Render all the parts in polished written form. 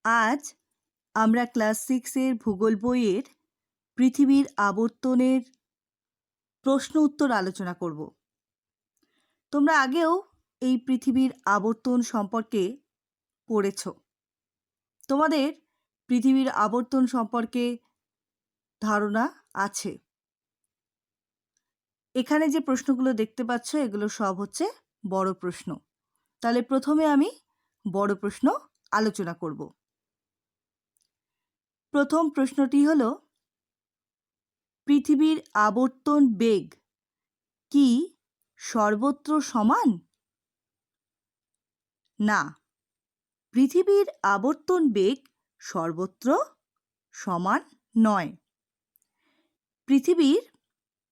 আজ আমরা ক্লাস 6-এর ভূগোল বইয়ের পৃথিবীর আবর্তনের প্রশ্ন উত্তর আলোচনা করব। তোমরা আগেও এই পৃথিবীর আবর্তন সম্পর্কে পড়েছ। তোমাদের পৃথিবীর আবর্তন সম্পর্কে ধারণা আছে। এখানে যে প্রশ্নগুলো দেখতে পাচ্ছ এগুলো সব হচ্ছে বড় প্রশ্ন। তাহলে প্রথমে আমি বড় প্রশ্ন আলোচনা করব। প্রথম প্রশ্নটি হলো, পৃথিবীর আবর্তন বেগ কি সর্বত্র সমান? না, পৃথিবীর আবর্তন বেগ সর্বত্র সমান নয়। পৃথিবীর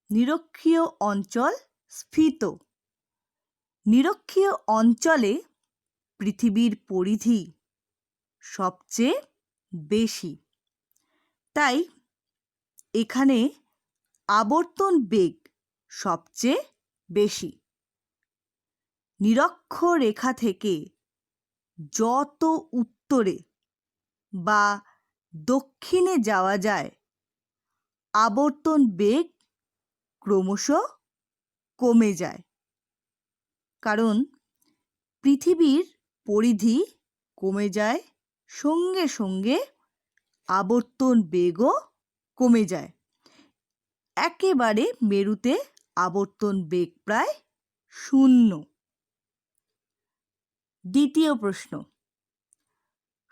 নিরক্ষীয় অঞ্চল স্ফীত। নিরক্ষীয় অঞ্চলে পৃথিবীর পরিধি সবচেয়ে বেশি। তাই এখানে আবর্তন বেগ সবচেয়ে বেশি। নিরক্ষরেখা থেকে যত উত্তরে বা দক্ষিণে যাওয়া যায়, আবর্তন বেগ ক্রমশ কমে যায়। কারণ পৃথিবীর পরিধি কমে যায়, সঙ্গে সঙ্গে আবর্তন বেগও কমে যায়। একেবারে মেরুতে আবর্তন বেগ প্রায় 0। দ্বিতীয় প্রশ্ন,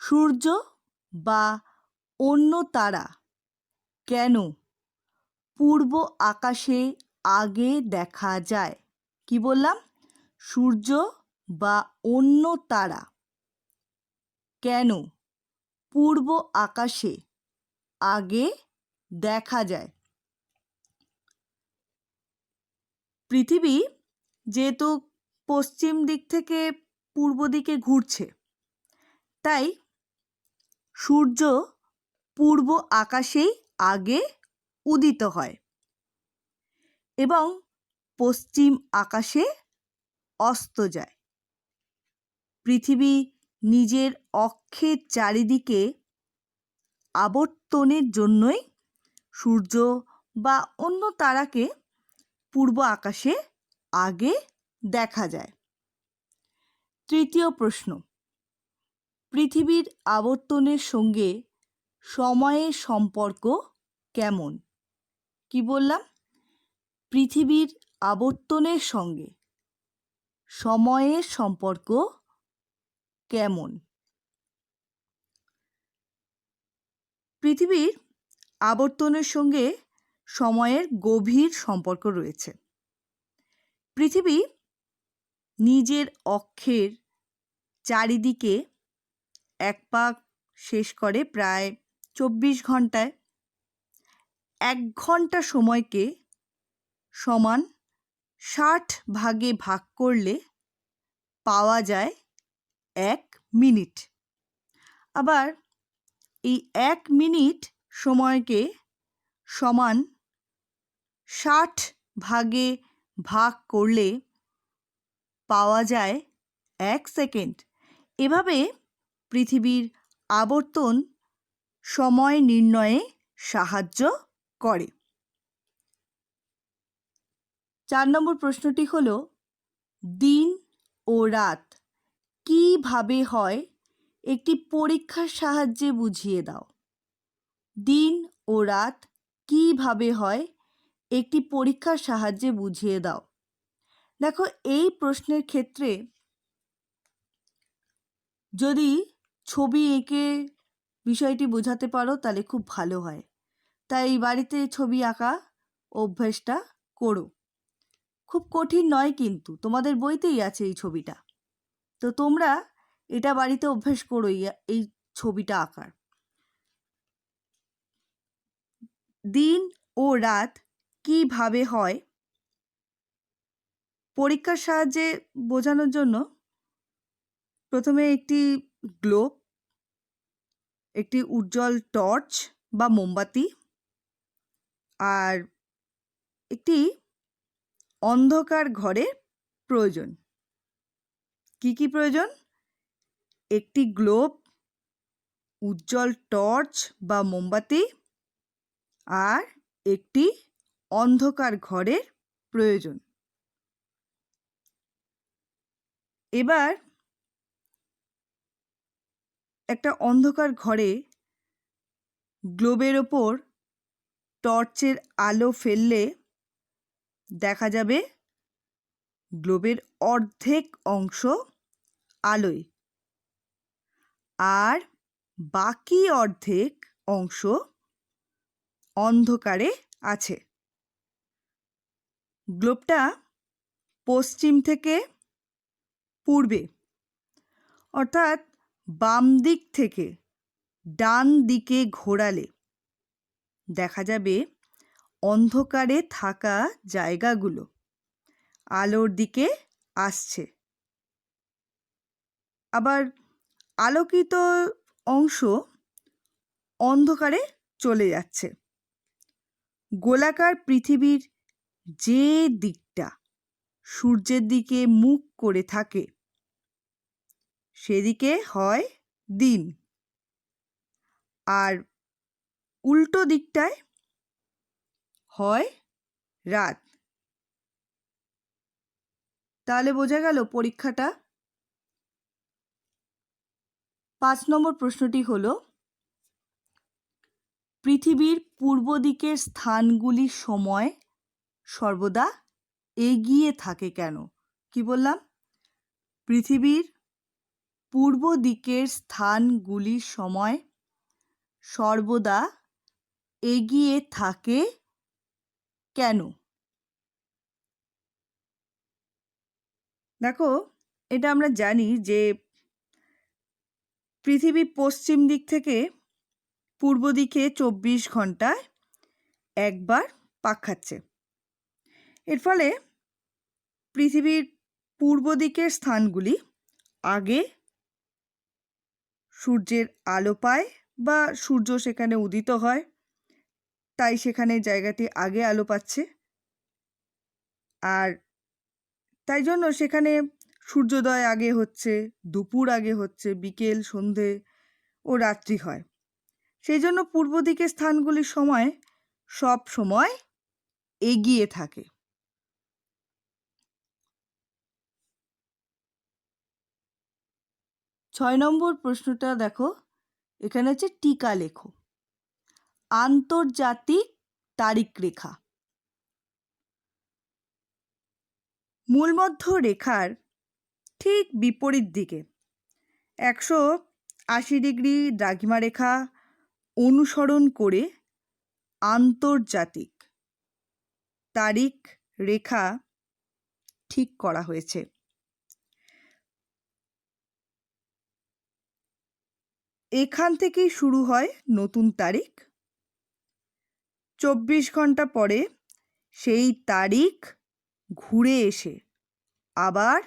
সূর্য বা অন্য তারা কেন পূর্ব আকাশে আগে দেখা যায়? কি বললাম? সূর্য বা অন্য তারা কেন পূর্ব আকাশে আগে দেখা যায়? পৃথিবী যেহেতু পশ্চিম দিক থেকে পূর্ব দিকে ঘুরছে, তাই সূর্য পূর্ব আকাশেই আগে উদিত হয় এবং পশ্চিম আকাশে অস্ত যায়। পৃথিবী নিজের অক্ষের চারিদিকে আবর্তনের জন্যই সূর্য বা অন্য তারাকে পূর্ব আকাশে আগে দেখা যায়। তৃতীয় প্রশ্ন, পৃথিবীর আবর্তনের সঙ্গে সময়ের সম্পর্ক কেমন? কি বললাম? পৃথিবীর আবর্তনের সঙ্গে সময়ের সম্পর্ক কেমন? পৃথিবীর আবর্তনের সঙ্গে সময়ের গভীর সম্পর্ক রয়েছে। পৃথিবী নিজের অক্ষের চারিদিকে এক পাক শেষ করে প্রায় 24 ঘন্টায়। 1 ঘন্টা সময়কে সমান 60 ভাগে ভাগ করলে পাওয়া যায় 1 মিনিট। আবার এই 1 মিনিট সময়কে সমান 60 ভাগে ভাগ করলে পাওয়া যায় 1 সেকেন্ড। এভাবে পৃথিবীর আবর্তন সময় নির্ণয়ে সাহায্য করে। 4 নম্বর প্রশ্নটি হলো, দিন ও রাত কিভাবে হয় একটি পরীক্ষার সাহায্যে বুঝিয়ে দাও। দিন ও রাত কিভাবে হয় একটি পরীক্ষার সাহায্যে বুঝিয়ে দাও। দেখো, এই প্রশ্নের ক্ষেত্রে যদি ছবি এঁকে বিষয়টি বোঝাতে পারো তাহলে খুব ভালো হয়। তাই বাড়িতে ছবি আঁকা অভ্যাসটা করো। খুব কঠিন নয়, কিন্তু তোমাদের বইতেই আছে এই ছবিটা। তো তোমরা এটা বাড়িতে অভ্যাস করো, এই ছবিটা আঁকার। দিন ও রাত কিভাবে হয় পরীক্ষার সাহায্যে বোঝানোর জন্য প্রথমে একটি গ্লোব, একটি উজ্জ্বল টর্চ বা মোমবাতি, আর একটি অন্ধকার ঘরের প্রয়োজন। কি কি প্রয়োজন? একটি গ্লোব, উজ্জ্বল টর্চ বা মোমবাতি আর একটি অন্ধকার ঘরের প্রয়োজন। এবার একটা অন্ধকার ঘরে গ্লোবের ওপর টর্চের আলো ফেললে দেখা যাবে গ্লোবের অর্ধেক অংশ আলোয় আর বাকি অর্ধেক অংশ অন্ধকারে আছে। গ্লোবটা পশ্চিম থেকে পূর্বে অর্থাৎ বাম দিক থেকে ডান দিকে ঘোরালে দেখা যাবে অন্ধকারে থাকা জায়গাগুলো আলোর দিকে আসছে, আবার আলোকিত অংশ অন্ধকারে চলে যাচ্ছে। গোলাকার পৃথিবীর যে দিকটা সূর্যের দিকে মুখ করে থাকে সেদিকে হয় দিন, আর উল্টো দিকটায় হয় রাত। তাহলে বোঝা গেল পরীক্ষাটা। 5 নম্বর প্রশ্নটি হলো, পৃথিবীর পূর্ব দিকের স্থানগুলির সময় সর্বদা এগিয়ে থাকে কেন? কি বললাম? পৃথিবীর পূর্ব দিকের স্থানগুলির সময় সর্বদা এগিয়ে থাকে কেন? দেখো, এটা আমরা জানি যে পৃথিবী পশ্চিম দিক থেকে পূর্ব দিকে 24 ঘন্টায় একবার পাক খাচ্ছে। এর ফলে পৃথিবীর পূর্ব দিকের স্থানগুলি আগে সূর্যের আলো পায় বা সূর্য সেখানে উদিত হয়, তাই সেখানে জায়গাটি আগে আলো পাচ্ছে, আর তাই জন্য সেখানে সূর্যোদয় আগে হচ্ছে, দুপুর আগে হচ্ছে, বিকেল, সন্ধে ও রাত্রি হয়। সেই জন্য পূর্ব দিকের স্থানগুলির সময় সব সময় এগিয়ে থাকে। ছয় নম্বর প্রশ্নটা দেখো, এখানে হচ্ছে টিকা লেখো। আন্তর্জাতিক তারিখ রেখা। মূলমধ্য রেখার ঠিক বিপরীত দিকে 180 ডিগ্রি দ্রাঘিমা রেখা অনুসরণ করে আন্তর্জাতিক তারিখ রেখা ঠিক করা হয়েছে। এখান থেকেই শুরু হয় নতুন তারিখ। 24 ঘন্টা পরে সেই তারিখ ঘুরে এসে আবার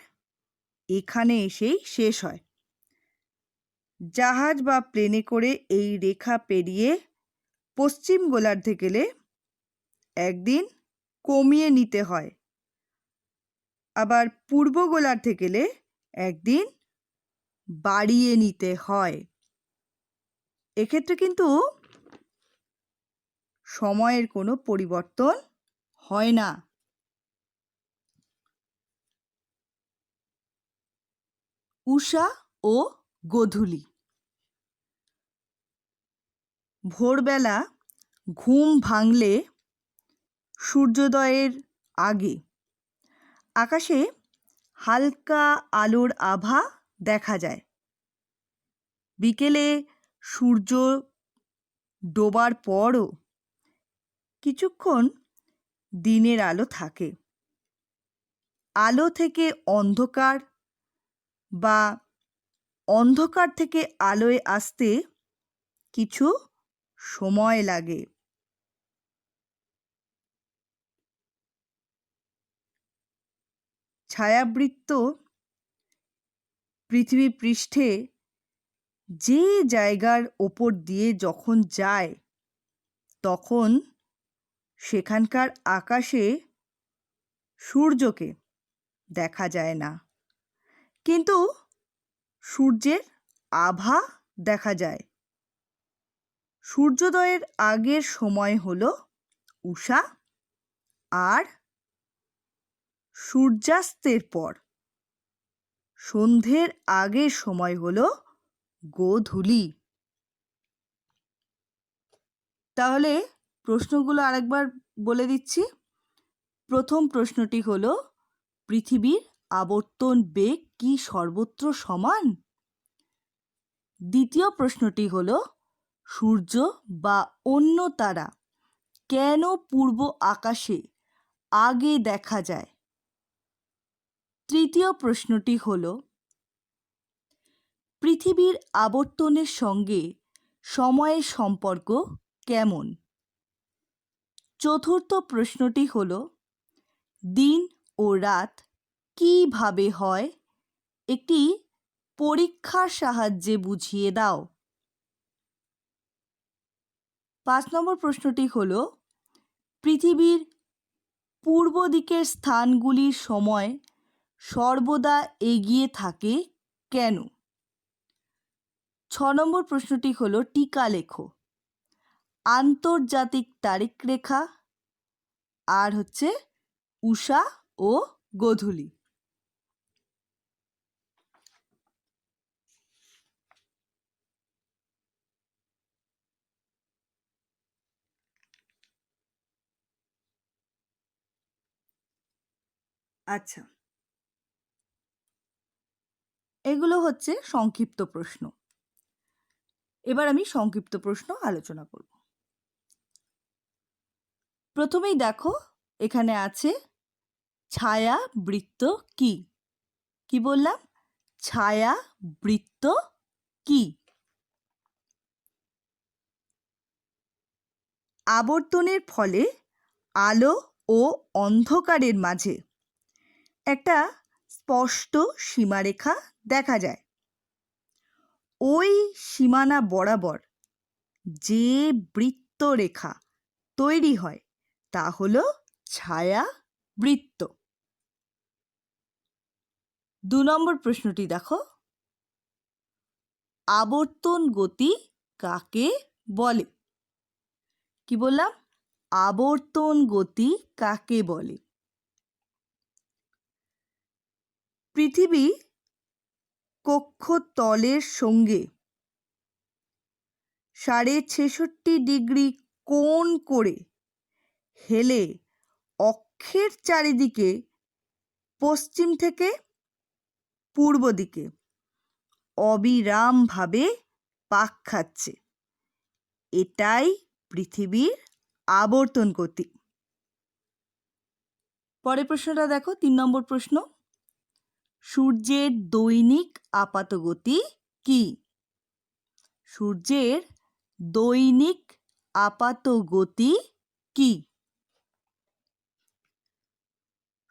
এখানে এসেই শেষ হয়। জাহাজ বা প্লেনে করে এই রেখা পেরিয়ে পশ্চিম গোলার্ধে গেলে একদিন কমিয়ে নিতে হয়, আবার পূর্ব গোলার্ধে গেলে একদিন বাড়িয়ে নিতে হয়। এক্ষেত্রে কিন্তু সময়ের কোনো পরিবর্তন হয় না। উষা ও গোধূলি। ভোরবেলা ঘুম ভাঙলে সূর্যোদয়ের আগে আকাশে হালকা আলোর আভা দেখা যায়। বিকেলে সূর্য ডোবার পরও কিছুক্ষণ দিনের আলো থাকে। আলো থেকে অন্ধকার বা অন্ধকার থেকে আলোয় আসতে কিছু সময় লাগে। ছায়াবৃত্ত পৃথিবী পৃষ্ঠে যে জায়গার ওপর দিয়ে যখন যায় তখন সেখানকার আকাশে সূর্যকে দেখা যায় না, কিন্তু সূর্যের আভা দেখা যায়। সূর্যোদয়ের আগের সময় হলো উষা, আর সূর্যাস্তের পর সন্ধ্যের আগের সময় হলো গোধূলি। তাহলে প্রশ্নগুলো আরেকবার বলে দিচ্ছি। প্রথম প্রশ্নটি হলো, পৃথিবীর আবর্তন বেগ কি সর্বত্র সমান? দ্বিতীয় প্রশ্নটি হলো, সূর্য বা অন্য তারা কেন পূর্ব আকাশে আগে দেখা যায়? তৃতীয় প্রশ্নটি হলো, পৃথিবীর আবর্তনের সঙ্গে সময়ের সম্পর্ক কেমন? চতুর্থ প্রশ্নটি হলো, দিন ও রাত কিভাবে হয় একটি পরীক্ষার সাহায্যে বুঝিয়ে দাও। 5 নম্বর প্রশ্নটি হলো, পৃথিবীর পূর্ব দিকের স্থানগুলির সময় সর্বদা এগিয়ে থাকে কেন? 6 নম্বর প্রশ্নটি হলো, টিকা লেখো। আন্তর্জাতিক তারিখ রেখা, আর হচ্ছে উষা ও গোধূলি। আচ্ছা, এগুলো হচ্ছে সংক্ষিপ্ত প্রশ্ন। এবার আমি সংক্ষিপ্ত প্রশ্ন আলোচনা করব। প্রথমেই দেখো, এখানে আছে ছায়া বৃত্ত কি? কি বললাম? ছায়া বৃত্ত কি? আবর্তনের ফলে আলো ও অন্ধকারের মাঝে একটা স্পষ্ট সীমারেখা দেখা যায়। ওই সীমানা বরাবর যে বৃত্তরেখা তৈরি হয় তা হলো ছায়া বৃত্ত। 2 নম্বর প্রশ্নটি দেখো, আবর্তন গতি কাকে বলে? কি বললাম? আবর্তন গতি কাকে বলে? পৃথিবী কক্ষতলের সঙ্গে 66.5 ডিগ্রি কোণ করে হেলে অক্ষের চারিদিকে পশ্চিম থেকে পূর্ব দিকে অবিরামভাবে পাক খাচ্ছে। এটাই পৃথিবীর আবর্তন গতি। পরের প্রশ্নটা দেখো, 3 নম্বর প্রশ্ন, সূর্যের দৈনিক আপাত গতি কি? সূর্যের দৈনিক আপাত গতি কি?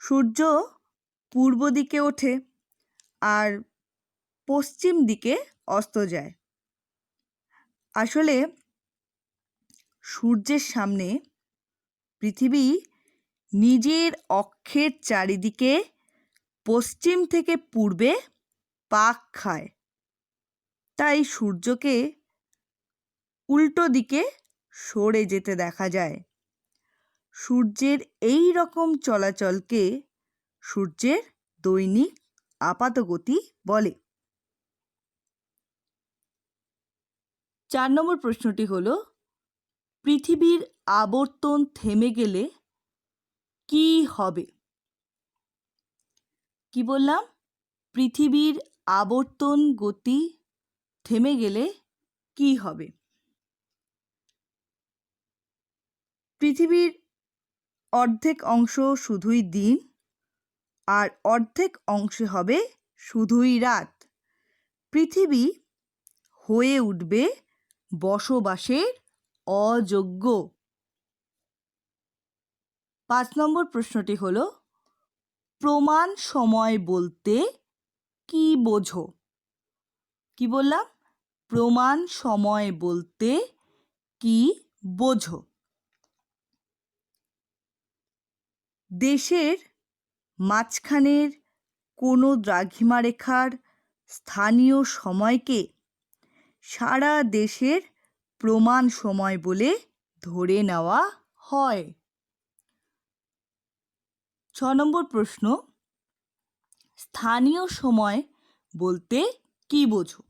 সূর্য পূর্ব দিকে ওঠে আর পশ্চিম দিকে অস্ত যায়। আসলে সূর্যের সামনে পৃথিবী নিজের অক্ষের চারিদিকে পশ্চিম থেকে পূর্বে পাক খায়। তাই সূর্যকে উল্টো দিকে সরে যেতে দেখা যায়। সূর্যের এই রকম চলাচলকে সূর্যের দৈনিক আপাতগতি বলে। 4 নম্বর প্রশ্নটি হলো, পৃথিবীর আবর্তন থেমে গেলে কি হবে? কি বললাম? পৃথিবীর আবর্তন গতি থেমে গেলে কি হবে? পৃথিবীর অর্ধেক অংশ শুধুই দিন আর অর্ধেক অংশে হবে শুধুই রাত। পৃথিবী হয়ে উঠবে বসবাসের অযোগ্য। 5 নম্বর প্রশ্নটি হলো, প্রমাণ সময় বলতে কি বোঝো? কি বললাম? প্রমাণ সময় বলতে কি বোঝো? দেশের মাঝখানের কোনো দ্রাঘিমারেখার স্থানীয় সময়কে সারা দেশের প্রমাণ সময় বলে ধরে নেওয়া হয়। 6 নম্বর প্রশ্ন, স্থানীয় সময় বলতে কি বোঝো?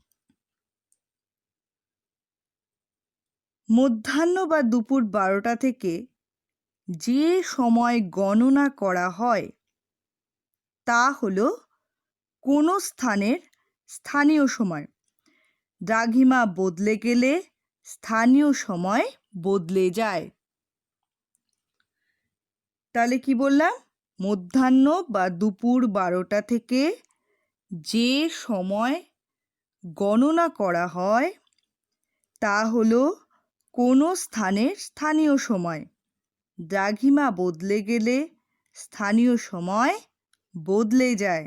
মধ্যাহ্ন বা দুপুর 12টা থেকে যে সময় গণনা করা হয় তা হলো কোনো স্থানের স্থানীয় সময়। দ্রাঘিমা বদলে গেলে স্থানীয় সময় বদলে যায়। তাহলে কি বললাম? মধ্যাহ্ন বা দুপুর 12টা থেকে যে সময় গণনা করা হয় তা হলো কোনো স্থানের স্থানীয় সময়। দ্রাঘিমা বদলে গেলে স্থানীয় সময় বদলে যায়।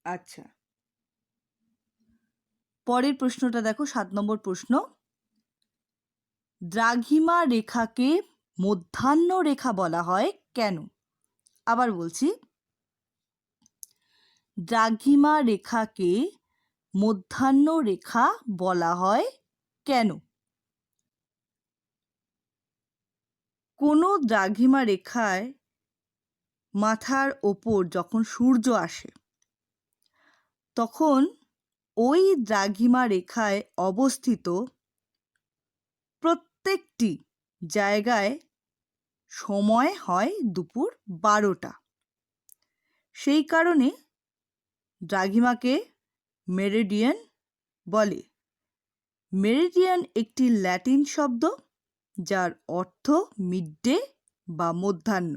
আচ্ছা, পরের প্রশ্নটা দেখো, 7 নম্বর প্রশ্ন। দ্রাঘিমা রেখাকে মধ্যাহ্ন রেখা বলা হয় কেন? আবার বলছি, দ্রাঘিমা রেখাকে মধ্যাহ্ন রেখা বলা হয় কেন? কোনো দ্রাঘিমা রেখায় মাথার ওপর যখন সূর্য আসে তখন ওই দ্রাঘিমা রেখায় অবস্থিত প্রত্যেকটি জায়গায় সময় হয় দুপুর 12টা। সেই কারণে দ্রাঘিমাকে মেরিডিয়ান বলে। মেরিডিয়ান একটি ল্যাটিন শব্দ যার অর্থ মিডডে বা মধ্যাহ্ন।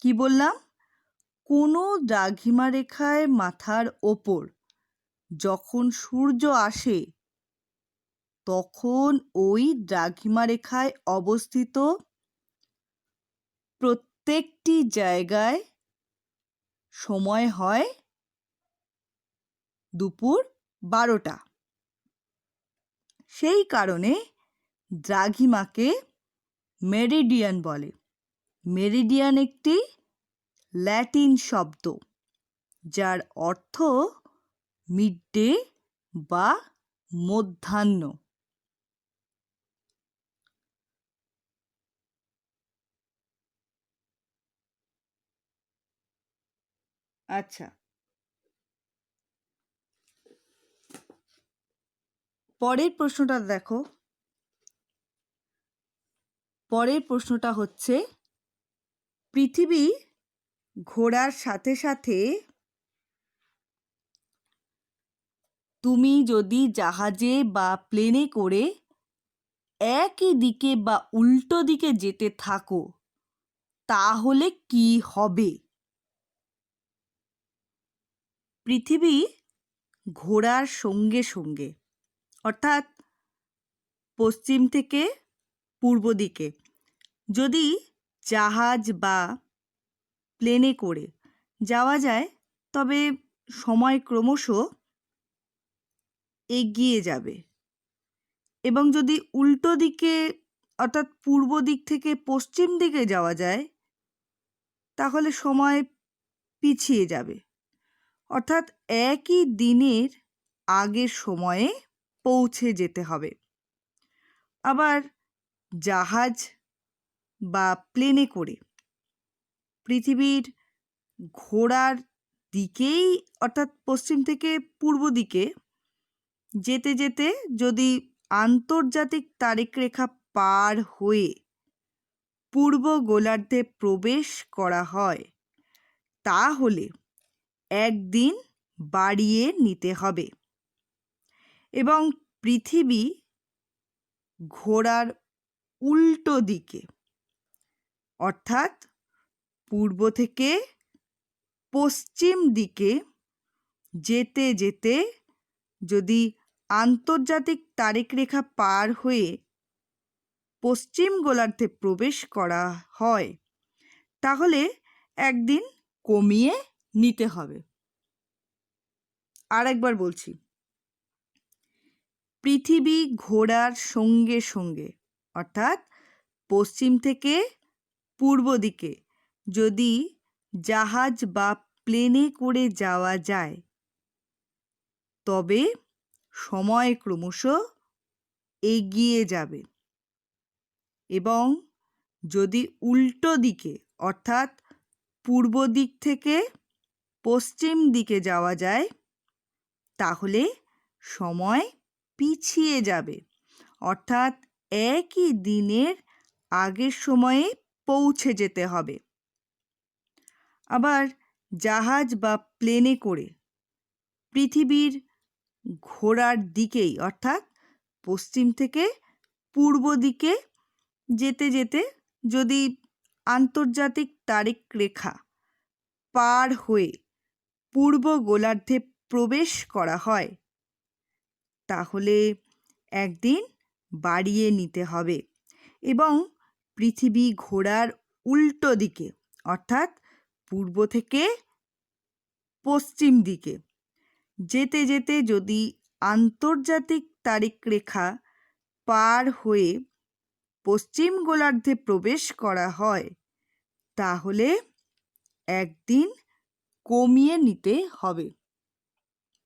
কি বললাম? কোনো দ্রাঘিমা রেখায় মাথার ওপর যখন সূর্য আসে তখন ওই দ্রাঘিমা রেখায় অবস্থিত প্রত্যেকটি জায়গায় সময় হয় দুপুর 12টা। সেই কারণে দ্রাঘিমাকে মেরিডিয়ান বলে। মেরিডিয়ান একটি ল্যাটিন শব্দ যার অর্থ মিডডে বা মধ্যাহ্ন। আচ্ছা, পরের প্রশ্নটা দেখো। পরের প্রশ্নটা হচ্ছে, পৃথিবী ঘোরার সাথে সাথে তুমি যদি জাহাজে বা প্লেনে করে একই দিকে বা উল্টো দিকে যেতে থাকো তাহলে কি হবে? পৃথিবী ঘোরার সঙ্গে সঙ্গে, অর্থাৎ পশ্চিম থেকে পূর্ব দিকে যদি জাহাজ বা প্লেনে করে যাওয়া যায় তবে সময় ক্রমশ এগিয়ে যাবে। এবং যদি উল্টো দিকে অর্থাৎ পূর্ব দিক থেকে পশ্চিম দিকে যাওয়া যায় তাহলে সময় পিছিয়ে যাবে। অর্থাৎ একই দিনের আগের সময়ে পৌঁছে যেতে হবে। আবার জাহাজ বা প্লেনে করে পৃথিবীর ঘোরার দিকেই অর্থাৎ পশ্চিম থেকে পূর্ব দিকে যেতে যেতে যদি আন্তর্জাতিক তারিখরেখা পার হয়ে পূর্ব গোলার্ধে প্রবেশ করা হয় তাহলে একদিন বাড়িয়ে নিতে হবে এবং পৃথিবী ঘোরার উল্টো দিকে অর্থাৎ পূর্ব থেকে পশ্চিম দিকে যেতে যেতে যদি আন্তর্জাতিক তারিখরেখা পার হয়ে পশ্চিম গোলার্ধে প্রবেশ করা হয় তাহলে একদিন কমিয়ে নিতে হবে। আর একবার বলছি, পৃথিবী ঘোরার সঙ্গে সঙ্গে অর্থাৎ পশ্চিম থেকে পূর্ব দিকে যদি জাহাজ বা প্লেনে করে যাওয়া যায় তবে সময় ক্রমশ এগিয়ে যাবে এবং যদি উল্টো দিকে অর্থাৎ পূর্ব দিক থেকে পশ্চিম দিকে যাওয়া যায় তাহলে সময় পিছিয়ে যাবে অর্থাৎ একই দিনের আগের সময়ে পৌঁছে যেতে হবে। আবার জাহাজ বা প্লেনে করে পৃথিবীর ঘোরার দিকেই অর্থাৎ পশ্চিম থেকে পূর্ব দিকে যেতে যেতে যদি আন্তর্জাতিক তারিখ রেখা পার হয়ে পূর্ব গোলার্ধে প্রবেশ করা হয় তাহলে একদিন বাড়িয়ে নিতে হবে এবং পৃথিবী ঘোরার উল্টো দিকে অর্থাৎ পূর্ব থেকে পশ্চিম দিকে যেতে যেতে যদি আন্তর্জাতিক তারিখ রেখা পার হয়ে পশ্চিম গোলার্ধে প্রবেশ করা হয় তাহলে একদিন কমিয়ে নিতে হবে।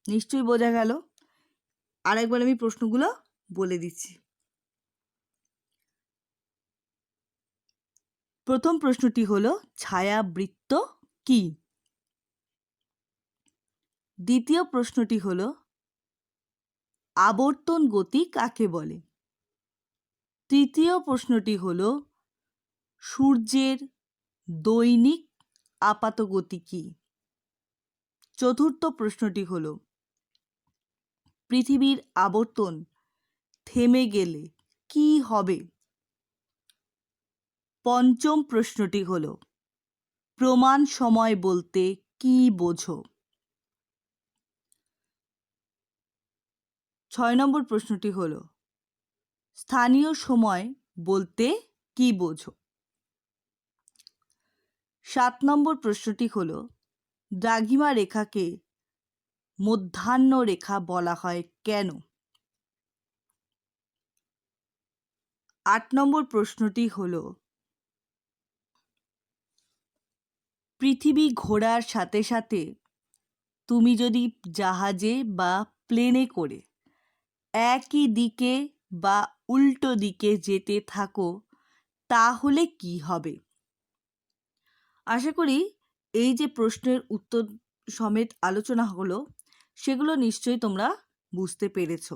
নিশ্চয়ই বোঝা গেল। আরেকবার আমি প্রশ্নগুলো বলে দিচ্ছি। প্রথম প্রশ্নটি হলো ছায়াবৃত্ত কি? দ্বিতীয় প্রশ্নটি হলো আবর্তন গতি কাকে বলে? তৃতীয় প্রশ্নটি হলো সূর্যের দৈনিক আপাত গতি কি? চতুর্থ প্রশ্নটি হলো পৃথিবীর আবর্তন থেমে গেলে কি হবে? পঞ্চম প্রশ্নটি হলো প্রমাণ সময় বলতে কি বোঝো? 6 নম্বর প্রশ্নটি হলো স্থানীয় সময় বলতে কি বোঝো? 7 নম্বর প্রশ্নটি হলো দ্রাঘিমা রেখাকে মধ্যাহ্ন রেখা বলা হয় কেন? 8 নম্বর প্রশ্নটি হলো পৃথিবী ঘোরার সাথে সাথে তুমি যদি জাহাজে বা প্লেনে করে একই দিকে বা উল্টো দিকে যেতে থাকো তাহলে কি হবে? আশা করি এই যে প্রশ্নের উত্তর সমেত আলোচনা হলো সেগুলো নিশ্চয়ই তোমরা বুঝতে পেরেছ।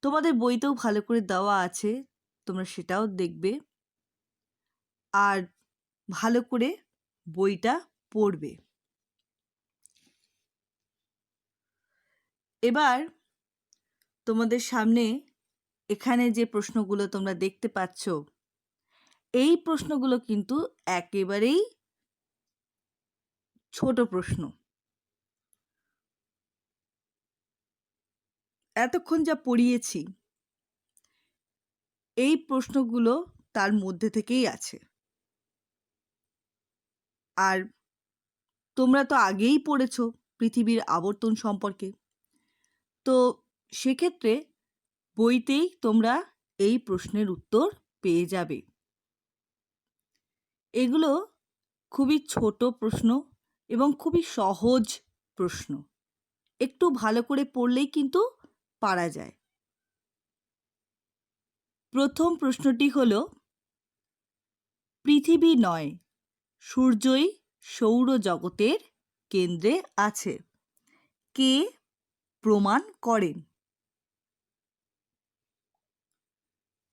তোমাদের বইতেও ভালো করে দেওয়া আছে, তোমরা সেটাও দেখবে আর ভালো করে বইটা পড়বে। এবার তোমাদের সামনে এখানে যে প্রশ্নগুলো তোমরা দেখতে পাচ্ছ এই প্রশ্নগুলো কিন্তু একেবারেই ছোট প্রশ্ন। এতক্ষণ যা পড়িয়েছি এই প্রশ্নগুলো তার মধ্যে থেকেই আছে। আর তোমরা তো আগেই পড়েছো পৃথিবীর আবর্তন সম্পর্কে, তো সেক্ষেত্রে বইতেই তোমরা এই প্রশ্নের উত্তর পেয়ে যাবে। এগুলো খুবই ছোট প্রশ্ন এবং খুবই সহজ প্রশ্ন, একটু ভালো করে পড়লেই কিন্তু পারা যায়। প্রথম প্রশ্নটি হলো পৃথিবী নয় সূর্যই সৌরজগতের কেন্দ্রে আছে, কে প্রমাণ করেন?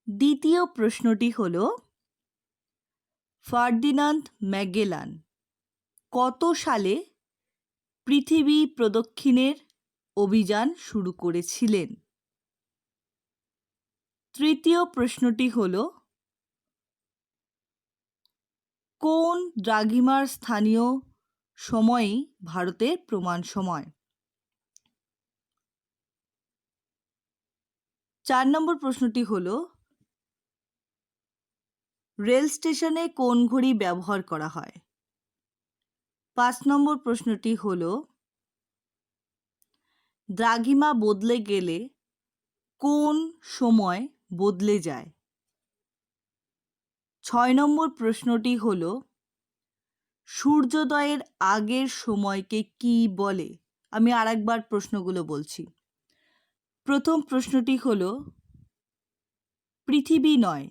দ্বিতীয় প্রশ্নটি হলো ফার্ডিনান্দ ম্যাগেলান কত সালে পৃথিবী প্রদক্ষিণের অভিযান শুরু করেছিলেন? তৃতীয় প্রশ্নটি হলো কোন দ্রাঘিমার স্থানীয় সময়ই ভারতের প্রমাণ সময়? 4 নম্বর প্রশ্নটি হলো রেল স্টেশনে কোন ঘড়ি ব্যবহার করা হয়? 5 নম্বর প্রশ্নটি হলো দ্রাঘিমা বদলে গেলে কোন সময় বদলে যায়? 6 নম্বর প্রশ্নটি হলো সূর্যোদয়ের আগের সময়কে কি বলে? আমি আরেকবার প্রশ্নগুলো বলছি। প্রথম প্রশ্নটি হল, পৃথিবী নয়,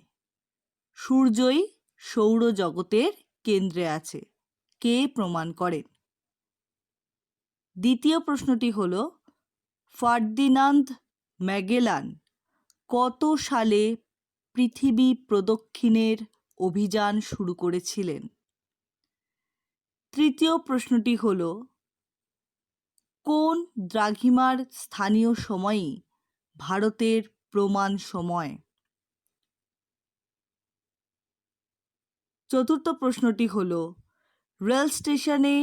সূর্যই সৌরজগতের কেন্দ্রে আছে, কে প্রমাণ করেন? দ্বিতীয় প্রশ্নটি হল, ফার্দিনান্দ ম্যাগেলান কত সালে পৃথিবী প্রদক্ষিণের অভিযান শুরু করেছিলেন? তৃতীয় প্রশ্নটি হল, কোন দ্রাঘিমার স্থানীয় সময়ই ভারতের প্রমাণ সময়? চতুর্থ প্রশ্নটি হল, রেল স্টেশনে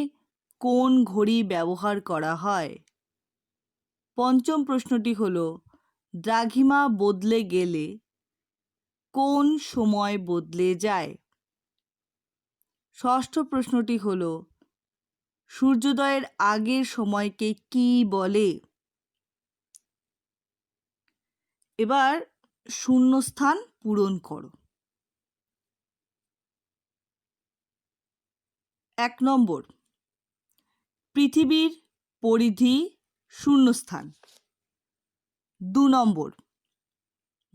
কোন ঘড়ি ব্যবহার করা হয়? পঞ্চম প্রশ্নটি হল, দ্রাঘিমা বদলে গেলে কোন সময় বদলে যায়? ষষ্ঠ প্রশ্নটি হল, সূর্যোদয়ের আগের সময়কে কি বলে? এবার শূন্যস্থান পূরণ করো। 1 নম্বর, পৃথিবীর পরিধি শূন্যস্থান। 2 নম্বর,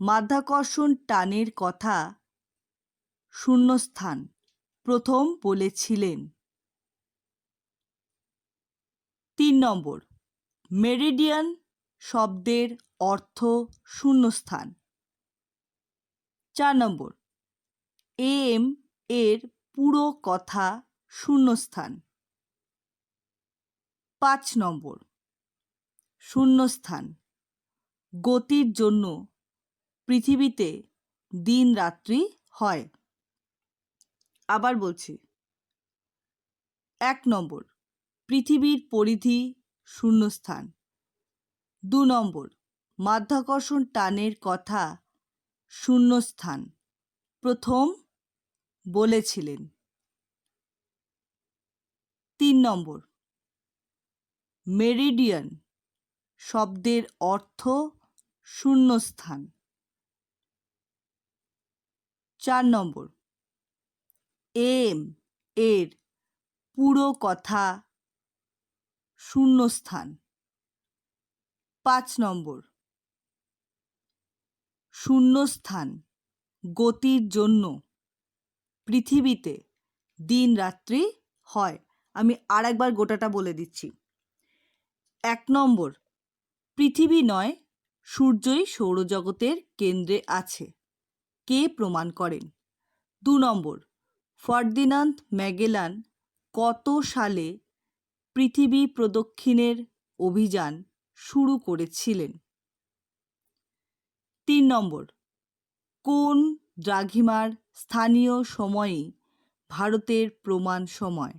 মাধ্যাকর্ষণ টানের কথা শূন্যস্থান প্রথম বলেছিলেন। 3 নম্বর, মেরিডিয়ান শব্দের অর্থ শূন্যস্থান। 4 নম্বর, এম এর পুরো কথা শূন্যস্থান। 5 নম্বর, শূন্যস্থান গতির জন্য পৃথিবীতে দিন রাত্রি হয়। আবার বলছি, 1 নম্বর, পৃথিবীর পরিধি শূন্যস্থান। 2 নম্বর, মাধ্যাকর্ষণ টানের কথা শূন্যস্থান প্রথম বলেছিলেন। 3 নম্বর, মেরিডিয়ান শব্দের অর্থ শূন্যস্থান। 4 নম্বর, এম এর পুরো কথা শূন্যস্থান। 5 নম্বর, শূন্যস্থান গতির জন্য পৃথিবীতে দিন রাত্রি হয়। আমি আরেকবার গোটাটা বলে দিচ্ছি। 1 নম্বর, পৃথিবী নয়, সূর্যই সৌরজগতের কেন্দ্রে আছে, কে প্রমাণ করেন? 2 নম্বর, ফার্দিনান্দ ম্যাগেলান কত সালে পৃথিবী প্রদক্ষিণের অভিযান শুরু করেছিলেন? 3 নম্বর, কোন দ্রাঘিমার স্থানীয় সময়ই ভারতের প্রমাণ সময়?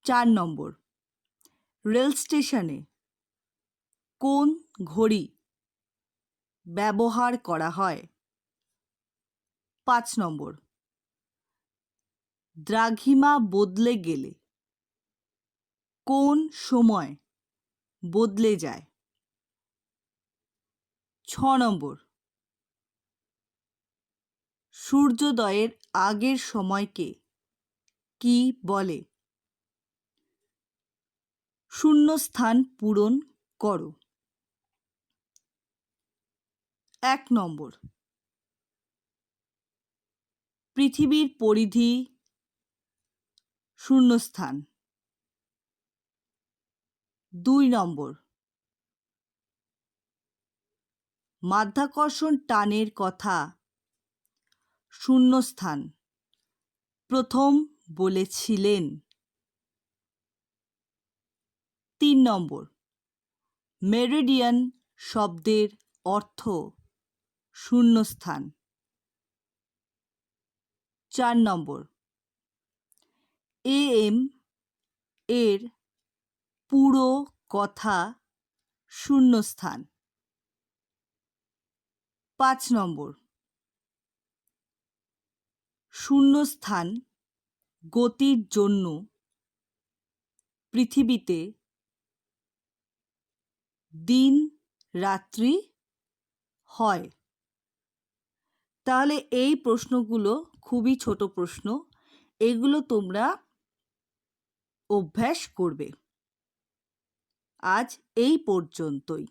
4 নম্বর, রেল স্টেশনে কোন ঘড়ি ব্যবহার করা হয়? 5 নম্বর, দ্রাঘিমা বদলে গেলে কোন সময় বদলে যায়? 6 নম্বর, সূর্যোদয়ের আগের সময়কে কি বলে? শূন্যস্থান পূরণ করো। 1 নম্বর, পৃথিবীর পরিধি শূন্যস্থান। 2 নম্বর, মাধ্যাকর্ষণ টানের কথা শূন্যস্থান প্রথম বলেছিলেন। 3 নম্বর, মেরিডিয়ান শব্দের অর্থ শূন্যস্থান। 4 নম্বর, এম এর পুরো কথা শূন্যস্থান। 5 নম্বর, শূন্যস্থান গতির জন্য পৃথিবীতে দিন রাত্রি হয়। তাহলে এই প্রশ্নগুলো খুবই ছোট প্রশ্ন, এগুলো তোমরা অভ্যাস করবে। আজ এই পর্যন্তই।